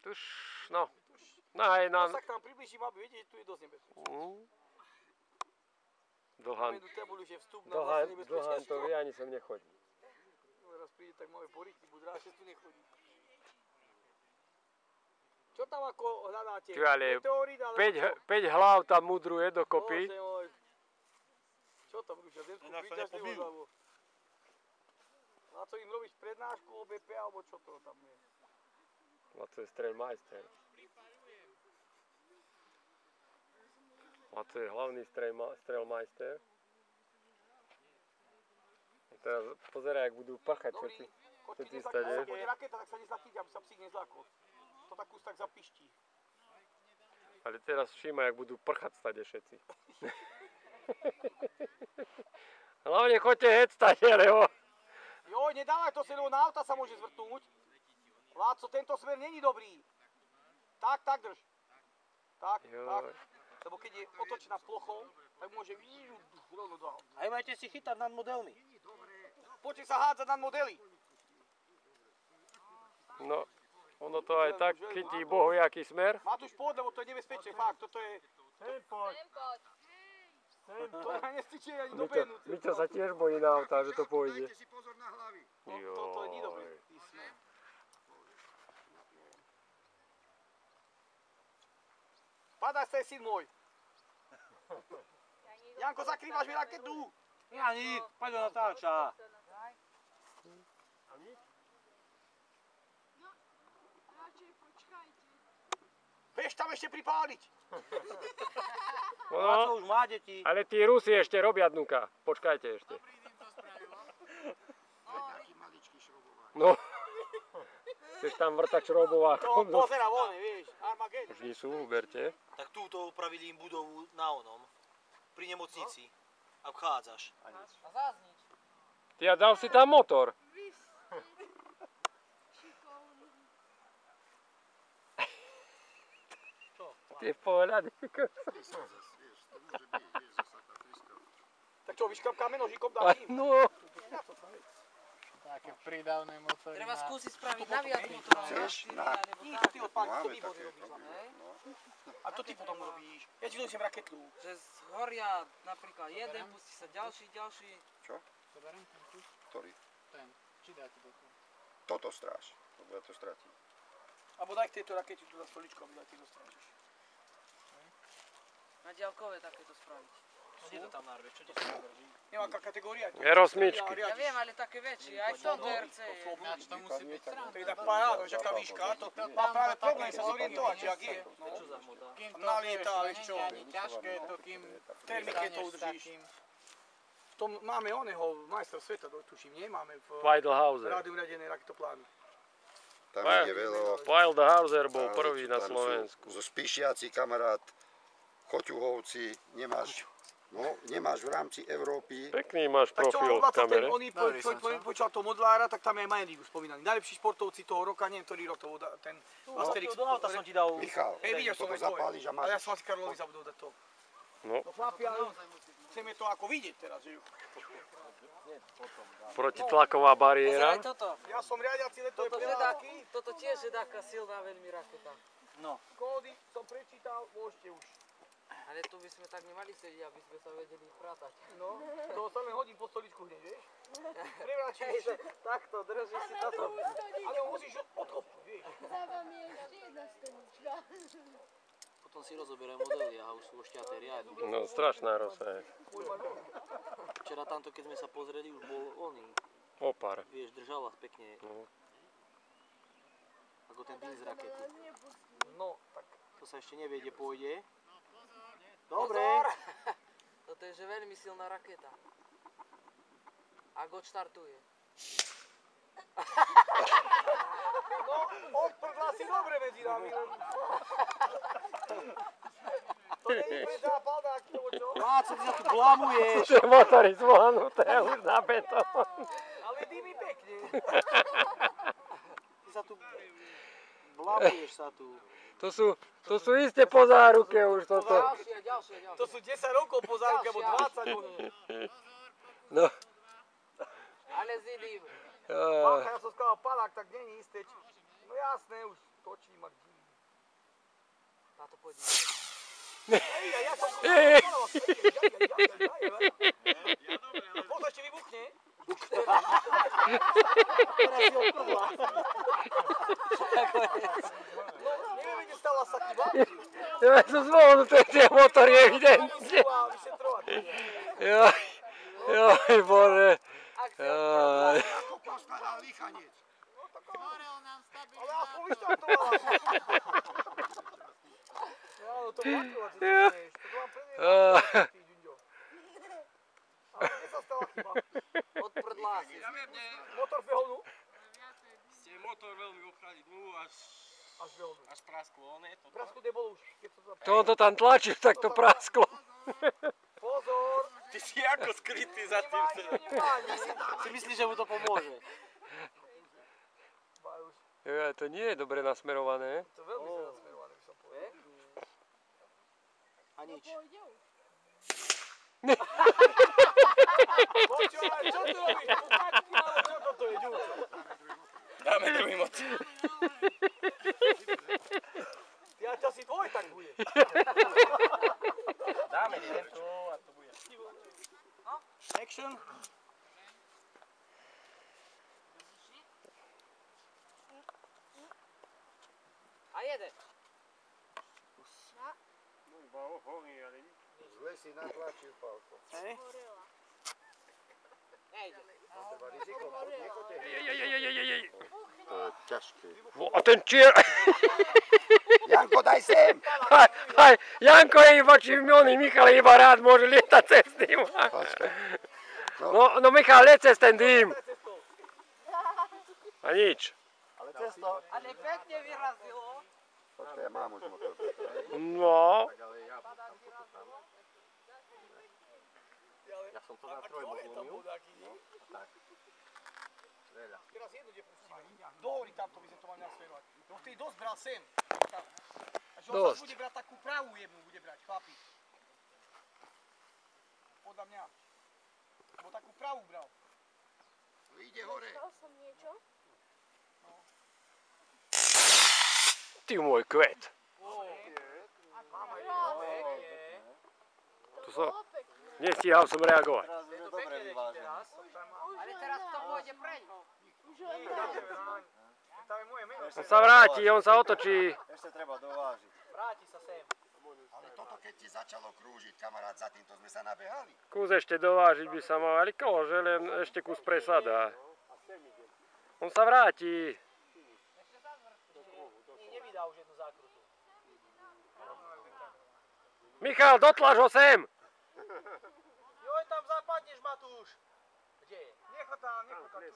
Tuž, no. Aj No na... sa k nám približím, aby vedieť, že tu je dosť nebezpečné. Dlhan. Dlhan to vie, ani sem nechodí. Raz príde, tak máme poriti, buď rád, že tu nechodí. Čo tam ako hľadáte? Ale Meteorit, ale... 5 hlav tam mudruje dokopy. Bože môj. Čo tam, Ruša, Zemsku príťaž nemož, alebo... Na co im robíš prednášku o BP, alebo čo to tam je? No to je strelmajster. A to je hlavný strelmajster. A teraz pozeraj, jak budú pachať všetci stade. Keď je raketa, tak sa nezlakýť, aby sa psík nezlakol. To tak už tak zapiští. Ale teraz všímaj, jak budú prchať stade všetci. Hlavne choďte heď stade, lebo... Joj, nedávaj to sa, lebo na auta sa môže zvrtnúť. Vládco, tento smer není dobrý. Tak, drž. Tak. Lebo keď je otočená plochou, tak môže rovno do auta. Aj majte si chytať nad modelmi. Poďte sa hádzať nad modely. No, ono to aj tak chytí bohojaký smer. Matúš, poď, lebo to je nebezpečné, fakt, toto je... Sem poď. To nestičí ani do behnúce. Miťo sa tiež bojí na auta, že to pôjde. Dajte si pozor na hlavy. Toto je nedobrý smer. Padaj sa, syn môj. Janko, zakrývaš mi raketu. Ja nič, poď do natáča. Vieš tam ešte pripáliť. Vládco už má deti. Ale tí Rusi ešte robia dnuka. Počkajte ešte. Taký maličký šrobováč. No. Chceš tam vrtať šrobovákom? To pozera von, vieš. Armageddon. Už nie sú, uberte. Tak túto upravili im budovu na onom. Pri nemocnici. A vchádzaš. A záznič. Ty a dal si tam motor. Ty v pohľade. Tak čo, vyškrapkáme nožikom dáš im? No. Také prídavné motory. Treba skúsiť spraviť naviac motorov. Nie, to ty odpáliš, to výborne robíš. A to ty potom robíš. Ja ti donesem raketu. Že zhoria napríklad jeden, pustí sa ďalší. Čo? Zoberiem ten kus? Ktorý? Ten. Či dáte do toho? Toto stráž, lebo ja to stratím. Abo daj k tejto rakete tu na stoličku, aby daj ty dostráčiš. Na diaľkové takéto spraviť. Kde to tam narveš? Čo ti sa drží? Nemá aká kategória. Erosmičky. Ja viem, ale také väčšie, aj v tomto RC je. Ináč to musí byť sranda. To je tak paráda, že aká výška, to má práve problém sa zorientovať, že ak je. Čo za moda? Kým to Nalieta, vieš čo. není ani ťažké, to kým V termike to udržíš. takým. V tom máme oného majstra sveta, tuším, nie? Máme v Weidelhauser. rádiu riadené raketoplány. Tam ide veľa. Weidelhauser bol prvý na Slovensku. Zo Spíšiaci kamarát, Choťuhovci, nemáš v rámci Európy. Pekný máš Tak čo, profil v kamere. on počal toho modlára, tak tam je aj Majendik už spomínaný. Najlepší športovci toho roka, neviem, ktorý rok to bol ten Asterix. Do auta som ti dal. Michal, Videl som toto aj tvoje. zapáliš a Ale ja máš. som asi Karlovi zabudol dať to. No, No chlapi, ale chceme to ako vidieť teraz, že ju. protitlaková bariéra. Pozeraj toto. Ja som riadiaci letové prelávky. Toto tiež je taká silná veľmi raketa. No. Kódy som prečítal, môžete už. Ale tu by sme tak nemali sedieť, aby sme sa vedeli prátať. No, toho sa len hodím po stoličku hneď, vieš? Prevráčiš. Takto, držíš si toto. Ale ho musíš odkopnúť, vieš? Za vami je ešte jedna stolička. Potom si rozoberaj modely a už sú ošťaté riadne. No, strašná rosa je. Včera tamto, keď sme sa pozreli, už bol oný. Opar. Vieš, držala pekne. No. Ako ten dým z rakety. No, tak. To sa ešte nevie, kde pôjde. Dobre. Toto je že veľmi silná raketa. Ak odštartuje. No, odprdla si dobre medzi nami. To nie je predá paldák, nebo čo? Láco, ty sa tu blamuješ. Tie motory zvlahnuté už na betón. Ale dými pekne. Ty sa tu blamuješ sa tu. To sú isté po záruke už toto. Ďalšie. To sú 10 rokov po záruke, alebo 20 možno. No. Ale zidím. Pácha, ja som сказал, palák, tak není isté. No No jasné, už točím a kdím. Na to pôjde. Ej, ja som... Pozor, ešte vybuchne. Teraz si odprvla. No, neviem, kde stala sa chyba. Ja som zvonil, ten motor je evidentne. Vyšetrovať. Joj, Bože. Joj. Ako poskladal líchanec. Horel nám Ale stabilizátor. aspoň vyštartovala. Áno, to makrovať, to nesmieš. To vám predieť, ty, Ďuďo. Ale kde sa stala chyba? Od prdla asi. Motor v behovnu? Ste motor veľmi ochrali dnu až Až v behovnu. prasklo, ne? Prasku nebolo už, keď som to... To on to tam tlačil, tak to prasklo. Pozor! Ty si ako skrytý za tým. Vnímanie. Si myslíš, že mu to pomôže? Bajuš, Ja, to nie je dobre nasmerované. to veľmi zle nasmerované, by som povedal. A nič. Pôjde už. Počúvaj, čo tu robíš? Pukačky, ale čo toto je, Ďuďo? Dáme druhý motor. Ja ťa si tvoj tak bude. Dáme jeden to a to bude. Action. A jeden. Zle si natlačil, Pálko. Horela. Nejde. Treba riziko, nechoďte. To je ťažké. A ten čier... Janko, daj sem! Aj, Janko je iba čimioný, Michal je iba rád môže lietať cez tým. Počkaj. No Michal, liet cez ten dým. A nič. Ale cesto. Ale pekne vyrazilo. Počkaj, ja mám už motor. No. Ja som to na trojmu zlomil. Teraz jedno, kde pustíme. Dohori tamto by sme to mali nasmerovať. No ty dosť bral sem. Tam. Takže on Dosť. zase bude brať takú pravú jebnu, bude brať, chlapi. Podľa mňa. Bo takú pravú bral. Ide hore. Stal som niečo? Ty môj kvet. To som- bolo pekné. Nestíhal som reagovať. Teraz už je dobre vyvážené. Ale teraz to pôjde preň. Už len teraz. Tam je moje meno. On sa vráti, on sa otočí. Ešte treba dovážiť. Vráti sa sem. Ale toto keď ti začalo krúžiť, kamarát, za týmto sme sa nabehali. Kus ešte dovážiť by sa mal, ale kože, len ešte kus presada. On sa vráti. Nevydá už jednu zákrutu. Michal, dotlač ho sem. Joj, tam zapadneš, Matúš. Kde je? Nechod tam, tu je.